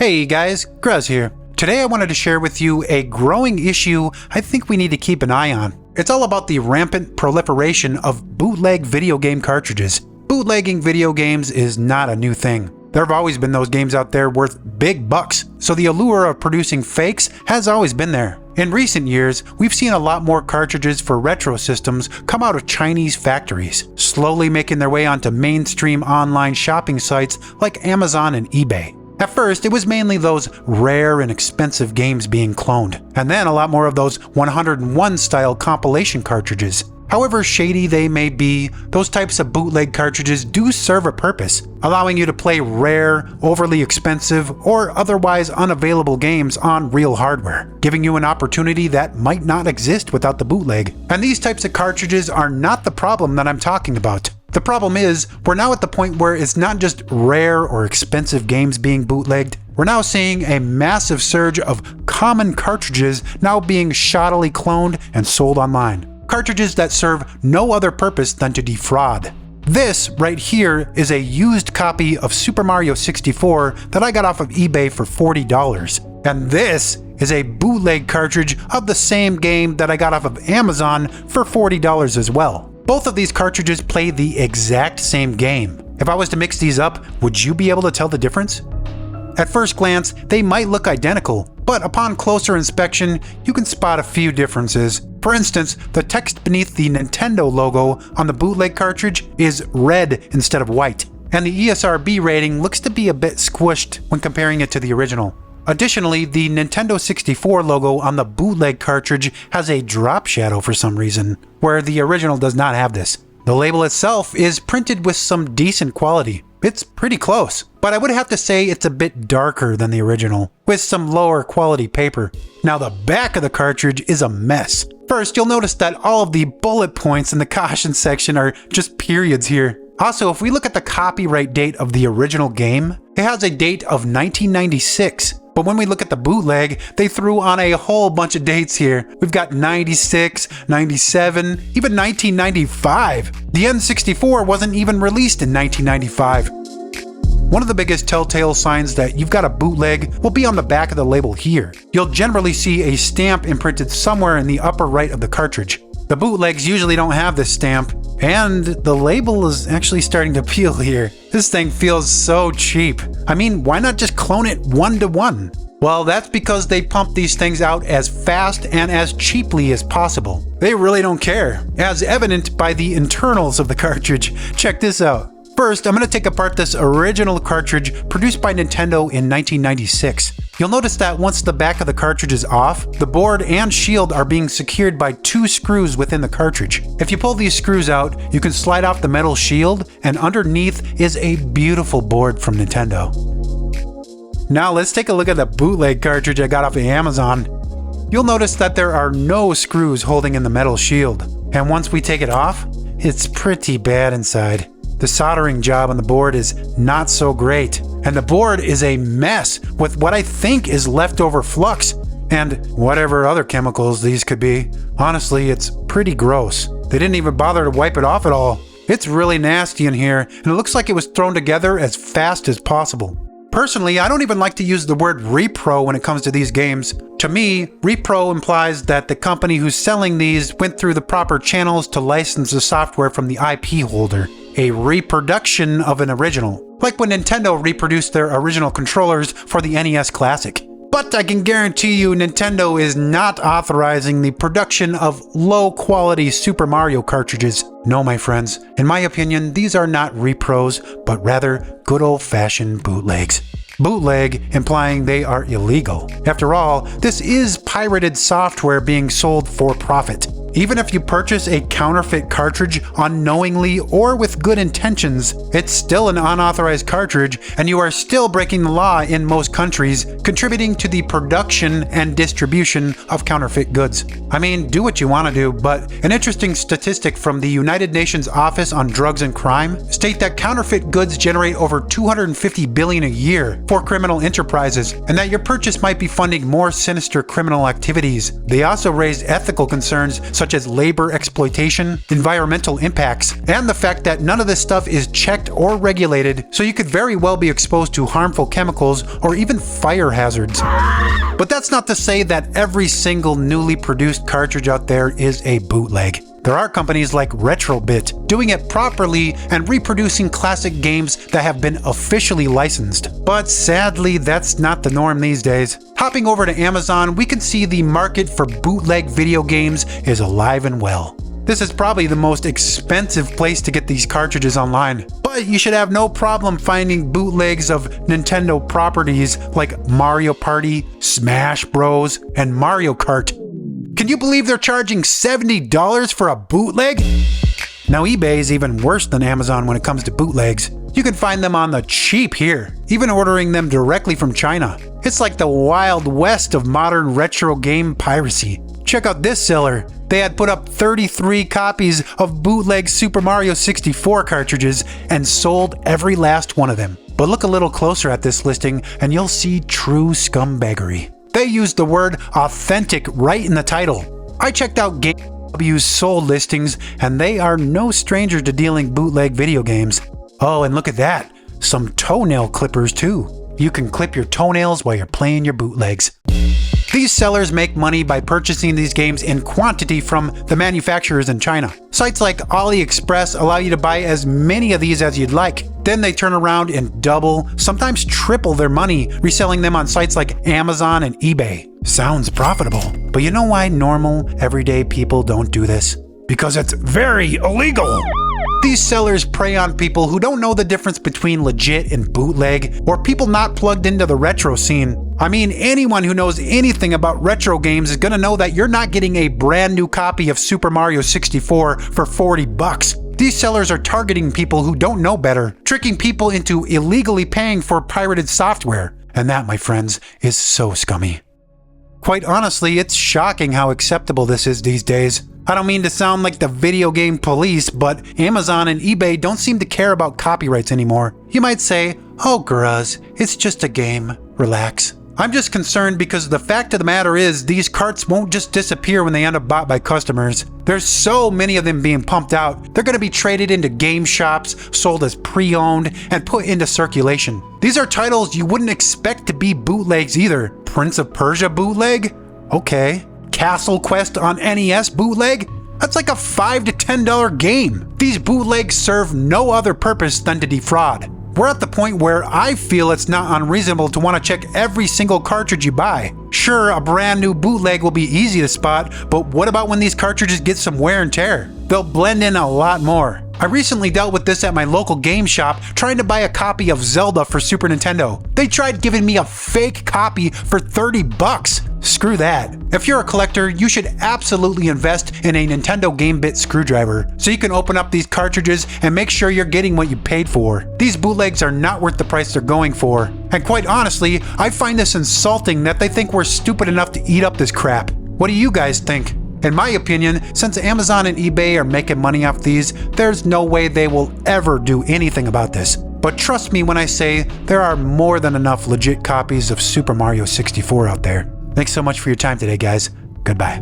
Hey guys, Gruz here. Today I wanted to share with you a growing issue I think we need to keep an eye on. It's all about the rampant proliferation of bootleg video game cartridges. Bootlegging video games is not a new thing. There have always been those games out there worth big bucks, so the allure of producing fakes has always been there. In recent years, we've seen a lot more cartridges for retro systems come out of Chinese factories, slowly making their way onto mainstream online shopping sites like Amazon and eBay. At first, it was mainly those rare and expensive games being cloned, and then a lot more of those 101 style compilation cartridges. However shady they may be, those types of bootleg cartridges do serve a purpose, allowing you to play rare, overly expensive, or otherwise unavailable games on real hardware, giving you an opportunity that might not exist without the bootleg. And these types of cartridges are not the problem that I'm talking about. The problem is, we're now at the point where it's not just rare or expensive games being bootlegged. We're now seeing a massive surge of common cartridges now being shoddily cloned and sold online. Cartridges that serve no other purpose than to defraud. This right here is a used copy of Super Mario 64 that I got off of eBay for $40. And this is a bootleg cartridge of the same game that I got off of Amazon for $40 as well. Both of these cartridges play the exact same game. If I was to mix these up, would you be able to tell the difference? At first glance, they might look identical, but upon closer inspection, you can spot a few differences. For instance, the text beneath the Nintendo logo on the bootleg cartridge is red instead of white, and the ESRB rating looks to be a bit squished when comparing it to the original. Additionally, the Nintendo 64 logo on the bootleg cartridge has a drop shadow for some reason, where the original does not have this. The label itself is printed with some decent quality. It's pretty close, but I would have to say it's a bit darker than the original, with some lower quality paper. Now the back of the cartridge is a mess. First, you'll notice that all of the bullet points in the caution section are just periods here. Also, if we look at the copyright date of the original game, it has a date of 1996. But when we look at the bootleg, they threw on a whole bunch of dates here. We've got 96, 97, even 1995. The N64 wasn't even released in 1995. One of the biggest telltale signs that you've got a bootleg will be on the back of the label here. You'll generally see a stamp imprinted somewhere in the upper right of the cartridge. The bootlegs usually don't have this stamp, and the label is actually starting to peel here. This thing feels so cheap. I mean, why not just clone it 1-to-1? Well, that's because they pump these things out as fast and as cheaply as possible. They really don't care, as evident by the internals of the cartridge. Check this out. First, I'm going to take apart this original cartridge produced by Nintendo in 1996. You'll notice that once the back of the cartridge is off, the board and shield are being secured by 2 screws within the cartridge. If you pull these screws out, you can slide off the metal shield, and underneath is a beautiful board from Nintendo. Now let's take a look at the bootleg cartridge I got off of Amazon. You'll notice that there are no screws holding in the metal shield, and once we take it off, it's pretty bad inside. The soldering job on the board is not so great, and the board is a mess with what I think is leftover flux and whatever other chemicals these could be. Honestly, it's pretty gross. They didn't even bother to wipe it off at all. It's really nasty in here, and it looks like it was thrown together as fast as possible. Personally, I don't even like to use the word repro when it comes to these games. To me, repro implies that the company who's selling these went through the proper channels to license the software from the IP holder. A reproduction of an original, like when Nintendo reproduced their original controllers for the NES Classic. But I can guarantee you Nintendo is not authorizing the production of low-quality Super Mario cartridges. No, my friends, in my opinion, these are not repros, but rather good old-fashioned bootlegs. Bootleg implying they are illegal. After all, this is pirated software being sold for profit. Even if you purchase a counterfeit cartridge unknowingly or with good intentions, it's still an unauthorized cartridge, and you are still breaking the law in most countries, contributing to the production and distribution of counterfeit goods. I mean, do what you want to do, but an interesting statistic from the United Nations Office on Drugs and Crime state that counterfeit goods generate over $250 billion a year for criminal enterprises, and that your purchase might be funding more sinister criminal activities. They also raised ethical concerns such as labor exploitation, environmental impacts, and the fact that none of this stuff is checked or regulated, so you could very well be exposed to harmful chemicals or even fire hazards. But that's not to say that every single newly produced cartridge out there is a bootleg. There are companies like Retrobit doing it properly and reproducing classic games that have been officially licensed. But sadly, that's not the norm these days. Hopping over to Amazon, we can see the market for bootleg video games is alive and well. This is probably the most expensive place to get these cartridges online, but you should have no problem finding bootlegs of Nintendo properties like Mario Party, Smash Bros, and Mario Kart. Can you believe they're charging $70 for a bootleg? Now eBay is even worse than Amazon when it comes to bootlegs. You can find them on the cheap here, even ordering them directly from China. It's like the Wild West of modern retro game piracy. Check out this seller. They had put up 33 copies of bootleg Super Mario 64 cartridges and sold every last one of them. But look a little closer at this listing and you'll see true scumbaggery. They used the word authentic right in the title. I checked out GameW's sold listings and they are no stranger to dealing bootleg video games. Oh, and look at that. Some toenail clippers too. You can clip your toenails while you're playing your bootlegs. These sellers make money by purchasing these games in quantity from the manufacturers in China. Sites like AliExpress allow you to buy as many of these as you'd like. Then they turn around and double, sometimes triple their money, reselling them on sites like Amazon and eBay. Sounds profitable. But you know why normal, everyday people don't do this? Because it's very illegal. These sellers prey on people who don't know the difference between legit and bootleg, or people not plugged into the retro scene. I mean, anyone who knows anything about retro games is gonna know that you're not getting a brand new copy of Super Mario 64 for $40. These sellers are targeting people who don't know better, tricking people into illegally paying for pirated software. And that, my friends, is so scummy. Quite honestly, it's shocking how acceptable this is these days. I don't mean to sound like the video game police, but Amazon and eBay don't seem to care about copyrights anymore. You might say, oh Gruz, it's just a game, relax. I'm just concerned because the fact of the matter is these carts won't just disappear when they end up bought by customers. There's so many of them being pumped out, they're going to be traded into game shops, sold as pre-owned, and put into circulation. These are titles you wouldn't expect to be bootlegs either. Prince of Persia bootleg? Okay. Castle Quest on NES bootleg? That's like a $5 to $10 game. These bootlegs serve no other purpose than to defraud. We're at the point where I feel it's not unreasonable to want to check every single cartridge you buy. Sure, a brand new bootleg will be easy to spot, but what about when these cartridges get some wear and tear? They'll blend in a lot more. I recently dealt with this at my local game shop trying to buy a copy of Zelda for Super Nintendo. They tried giving me a fake copy for $30. Screw that. If you're a collector, you should absolutely invest in a Nintendo Game Bit screwdriver so you can open up these cartridges and make sure you're getting what you paid for. These bootlegs are not worth the price they're going for. And quite honestly, I find this insulting that they think we're stupid enough to eat up this crap. What do you guys think? In my opinion, since Amazon and eBay are making money off these, there's no way they will ever do anything about this. But trust me when I say there are more than enough legit copies of Super Mario 64 out there. Thanks so much for your time today, guys. Goodbye.